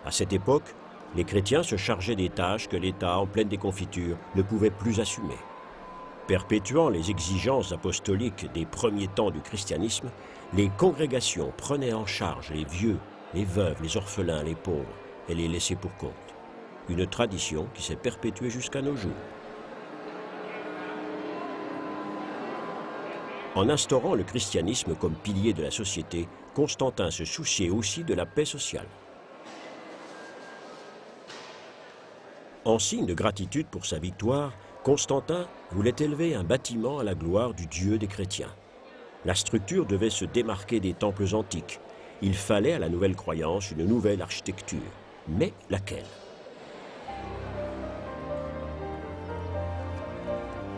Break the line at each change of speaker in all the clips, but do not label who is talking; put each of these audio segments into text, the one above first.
À cette époque, les chrétiens se chargeaient des tâches que l'État, en pleine déconfiture, ne pouvait plus assumer. Perpétuant les exigences apostoliques des premiers temps du christianisme, les congrégations prenaient en charge les vieux, les veuves, les orphelins, les pauvres et les laissaient pour compte. Une tradition qui s'est perpétuée jusqu'à nos jours. En instaurant le christianisme comme pilier de la société, Constantin se souciait aussi de la paix sociale. En signe de gratitude pour sa victoire, Constantin voulait élever un bâtiment à la gloire du Dieu des chrétiens. La structure devait se démarquer des temples antiques. Il fallait à la nouvelle croyance une nouvelle architecture. Mais laquelle?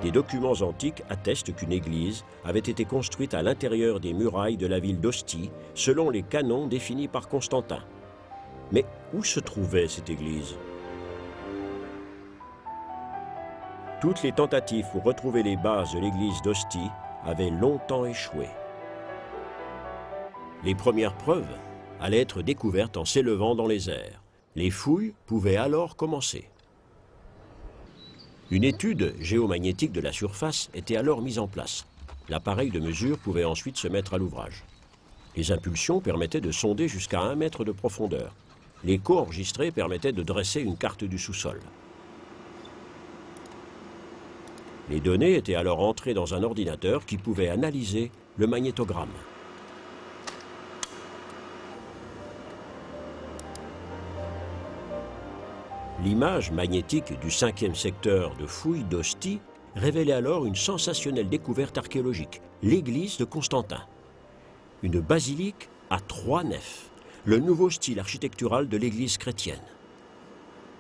Des documents antiques attestent qu'une église avait été construite à l'intérieur des murailles de la ville d'Ostie, selon les canons définis par Constantin. Mais où se trouvait cette église? Toutes les tentatives pour retrouver les bases de l'église d'Ostie avaient longtemps échoué. Les premières preuves allaient être découvertes en s'élevant dans les airs. Les fouilles pouvaient alors commencer. Une étude géomagnétique de la surface était alors mise en place. L'appareil de mesure pouvait ensuite se mettre à l'ouvrage. Les impulsions permettaient de sonder jusqu'à 1 mètre de profondeur. L'écho enregistré permettait de dresser une carte du sous-sol. Les données étaient alors entrées dans un ordinateur qui pouvait analyser le magnétogramme. L'image magnétique du 5e secteur de fouilles d'Ostie révélait alors une sensationnelle découverte archéologique, l'église de Constantin. Une basilique à 3 nefs, le nouveau style architectural de l'église chrétienne.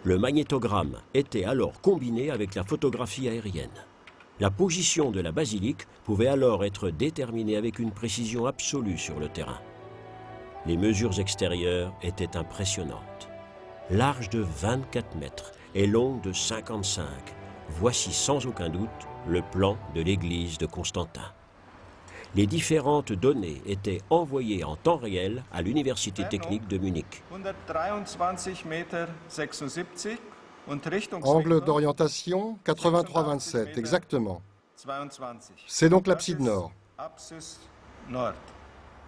Le magnétogramme était alors combiné avec la photographie aérienne. La position de la basilique pouvait alors être déterminée avec une précision absolue sur le terrain. Les mesures extérieures étaient impressionnantes. Large de 24 mètres et longue de 55. Voici sans aucun doute le plan de l'église de Constantin. Les différentes données étaient envoyées en temps réel à l'Université technique de Munich.
Angle d'orientation 83,27, exactement. C'est donc l'abside nord.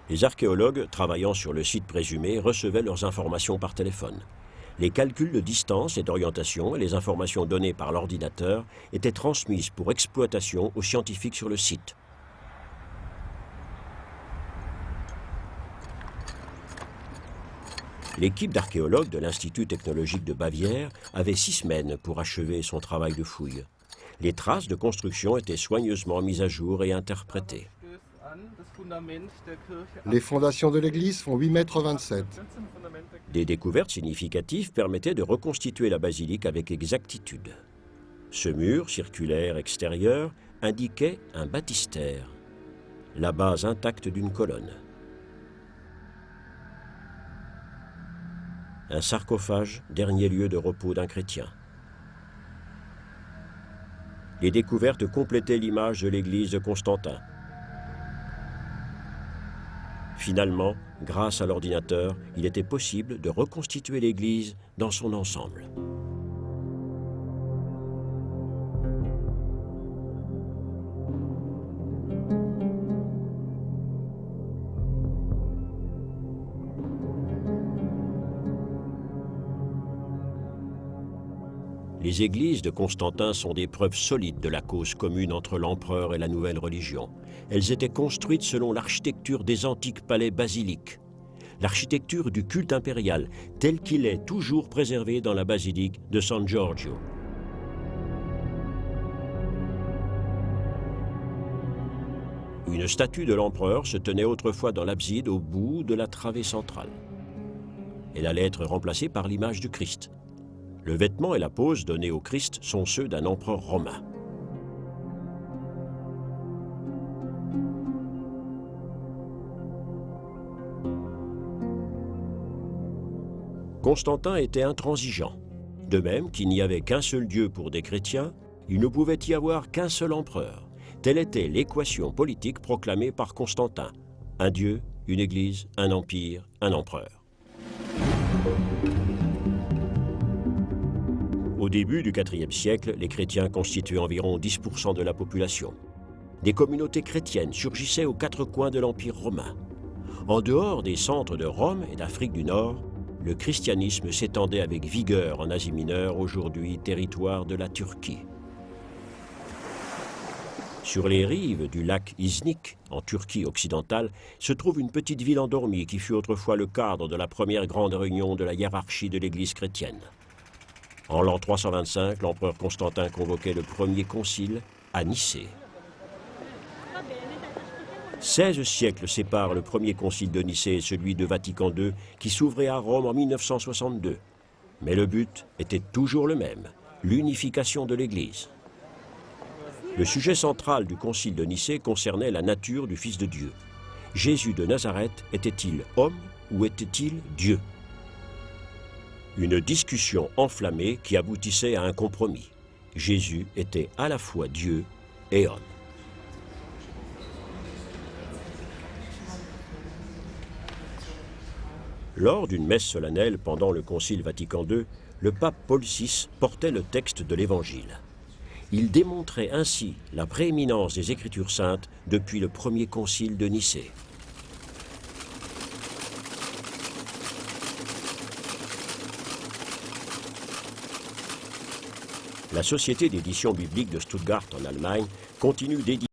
Les archéologues travaillant sur le site présumé recevaient leurs informations par téléphone. Les calculs de distance et d'orientation et les informations données par l'ordinateur étaient transmises pour exploitation aux scientifiques sur le site. L'équipe d'archéologues de l'Institut technologique de Bavière avait 6 semaines pour achever son travail de fouille. Les traces de construction étaient soigneusement mises à jour et interprétées.
Les fondations de l'église font 8,27 m.
Des découvertes significatives permettaient de reconstituer la basilique avec exactitude. Ce mur circulaire extérieur indiquait un baptistère, la base intacte d'une colonne. Un sarcophage, dernier lieu de repos d'un chrétien. Les découvertes complétaient l'image de l'église de Constantin. Finalement, grâce à l'ordinateur, il était possible de reconstituer l'église dans son ensemble. Les églises de Constantin sont des preuves solides de la cause commune entre l'empereur et la nouvelle religion. Elles étaient construites selon l'architecture des antiques palais basiliques, l'architecture du culte impérial, tel qu'il est toujours préservé dans la basilique de San Giorgio. Une statue de l'empereur se tenait autrefois dans l'abside au bout de la travée centrale. Elle allait être remplacée par l'image du Christ. Le vêtement et la pose donnés au Christ sont ceux d'un empereur romain. Constantin était intransigeant. De même qu'il n'y avait qu'un seul Dieu pour des chrétiens, il ne pouvait y avoir qu'un seul empereur. Telle était l'équation politique proclamée par Constantin. Un Dieu, une Église, un empire, un empereur. début du IVe siècle, les chrétiens constituaient environ 10% de la population. Des communautés chrétiennes surgissaient aux quatre coins de l'Empire romain. En dehors des centres de Rome et d'Afrique du Nord, le christianisme s'étendait avec vigueur en Asie mineure, aujourd'hui territoire de la Turquie. Sur les rives du lac Iznik, en Turquie occidentale, se trouve une petite ville endormie qui fut autrefois le cadre de la première grande réunion de la hiérarchie de l'Église chrétienne. En l'an 325, l'empereur Constantin convoquait le premier concile à Nicée. 16 siècles séparent le premier concile de Nicée et celui de Vatican II qui s'ouvrait à Rome en 1962. Mais le but était toujours le même, l'unification de l'Église. Le sujet central du concile de Nicée concernait la nature du Fils de Dieu. Jésus de Nazareth était-il homme ou était-il Dieu? Une discussion enflammée qui aboutissait à un compromis. Jésus était à la fois Dieu et homme. Lors d'une messe solennelle pendant le Concile Vatican II, le pape Paul VI portait le texte de l'Évangile. Il démontrait ainsi la prééminence des Écritures saintes depuis le premier concile de Nicée. La Société d'édition biblique de Stuttgart en Allemagne continue d'éditer